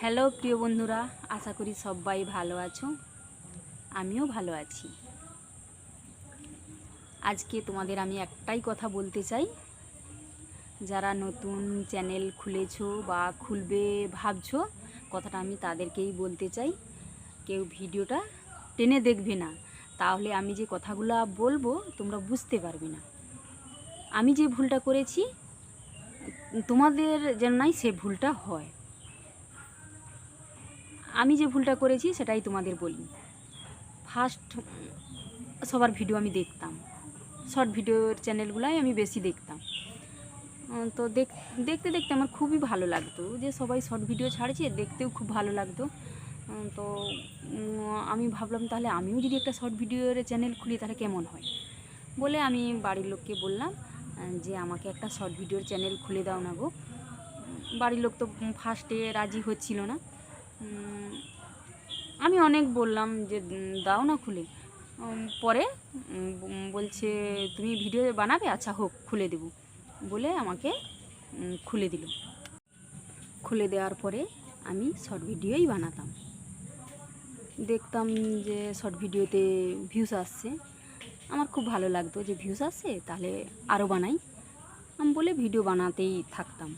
Hello প্রিয় বন্ধুরা, আশা করি সবাই ভালো আছো। আমিও ভালো আছি। আজকে তোমাদের আমি একটাই কথা বলতে চাই, যারা নতুন চ্যানেল খুলেছো বা খুলবে ভাবছো, কথাটা আমি তাদেরকেই বলতে চাই। কেউ ভিডিওটা টেনে দেখবে না, তাহলে আমি যে কথাগুলো বলবো তোমরা বুঝতে পারবে না। আমি যে ভুলটা করেছি তোমাদের যেন নাই সে ভুলটা হয়। আমি যে ভুলটা করেছি সেটাই তোমাদের বলি। ফার্স্ট সবার ভিডিও আমি দেখতাম, শর্ট ভিডিওর চ্যানেলগুলাই আমি বেশি দেখতাম। তো দেখতে দেখতে আমার খুবই ভালো লাগতো যে সবাই শর্ট ভিডিও ছাড়ছে, দেখতেও খুব ভালো লাগতো। তো আমি ভাবলাম তাহলে আমিও যদি একটা শর্ট ভিডিওর চ্যানেল খুলি তাহলে কেমন হয় বলে আমি বাড়ির লোককে বললাম যে আমাকে একটা শর্ট ভিডিওর চ্যানেল খুলে দাও না গো। বাড়ির লোক তো ফার্স্টে রাজি হচ্ছিল না। আমি অনেক বললাম যে দাও না খুলে। পরে বলছে তুমি ভিডিও বানাবে, আচ্ছা হোক খুলে দেব বলে আমাকে খুলে দিল। খুলে দেওয়ার পরে আমি শর্ট ভিডিওই বানাতাম। দেখতাম যে শর্ট ভিডিওতে ভিউজ আসছে, আমার খুব ভালো লাগতো যে ভিউজ আসছে তাহলে আরও বানাই। আমি বলে ভিডিও বানাতেই থাকতাম,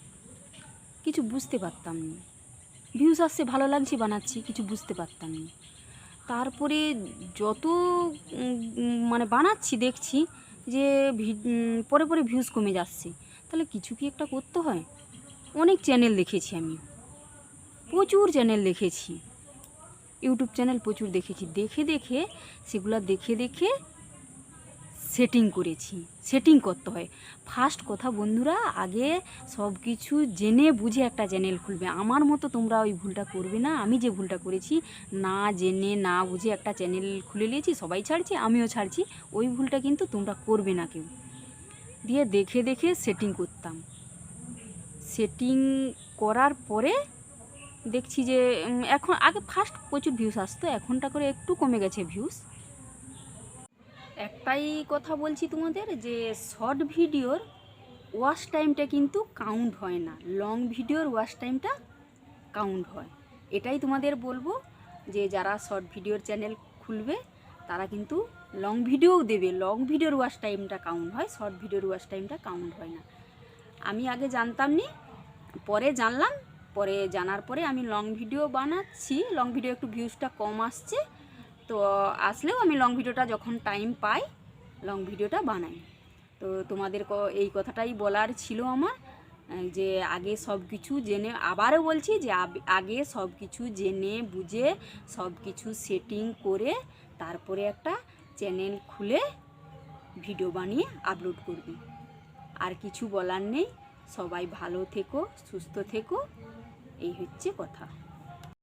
কিছু বুঝতে পারতাম না। ভিউজ আসছে, ভালো লাগছে, বানাচ্ছি, কিছু বুঝতে পারতাম না। তারপরে যত মানে বানাচ্ছি দেখছি যে পরে পরে ভিউজ কমে যাচ্ছে, তাহলে কিছু কি একটা করতে হয়। অনেক চ্যানেল দেখেছি, আমি প্রচুর চ্যানেল দেখেছি, ইউটিউব চ্যানেল প্রচুর দেখেছি। দেখে দেখে সেগুলো দেখে দেখে সেটিং করেছি। সেটিং করতে হয়। ফার্স্ট কথা বন্ধুরা, আগে সব কিছু জেনে বুঝে একটা চ্যানেল খুলবে। আমার মতো তোমরা ওই ভুলটা করবে না। আমি যে ভুলটা করেছি, না জেনে না বুঝে একটা চ্যানেল খুলে নিয়েছি, সবাই ছাড়ছি আমিও ছাড়ছি, ওই ভুলটা কিন্তু তোমরা করবে না কেউ। দিয়ে দেখে দেখে সেটিং করতাম। সেটিং করার পরে দেখছি যে এখন আগে ফার্স্ট প্রচুর ভিউজ আসতো, এখনটা করে একটু কমে গেছে ভিউজ। একটাই কথা বলছি তোমাদের যে শর্ট ভিডিওর ওয়াচ টাইমটা কিন্তু কাউন্ট হয় না, লং ভিডিওর ওয়াচ টাইমটা কাউন্ট হয়। এটাই তোমাদের বলবো যে যারা শর্ট ভিডিওর চ্যানেল খুলবে তারা কিন্তু লং ভিডিওও দেবে। লং ভিডিওর ওয়াচ টাইমটা কাউন্ট হয়, শর্ট ভিডিওর ওয়াচ টাইমটা কাউন্ট হয় না। আমি আগে জানতাম নি, পরে জানলাম। পরে জানার পরে আমি লং ভিডিও বানাচ্ছি। লং ভিডিও একটু ভিউজটা কম আসছে, তো আসলেও আমি লং ভিডিওটা যখন টাইম পাই লং ভিডিওটা বানাই। তো তোমাদের এই কথাটাই বলার ছিল আমার, যে আগে সব কিছু জেনে, আবারও বলছি যে আগে সব কিছু জেনে বুঝে সব কিছু সেটিং করে তারপরে একটা চ্যানেল খুলে ভিডিও বানিয়ে আপলোড করবি। আর কিছু বলার নেই। সবাই ভালো থেকো, সুস্থ থেকো, এই হচ্ছে কথা।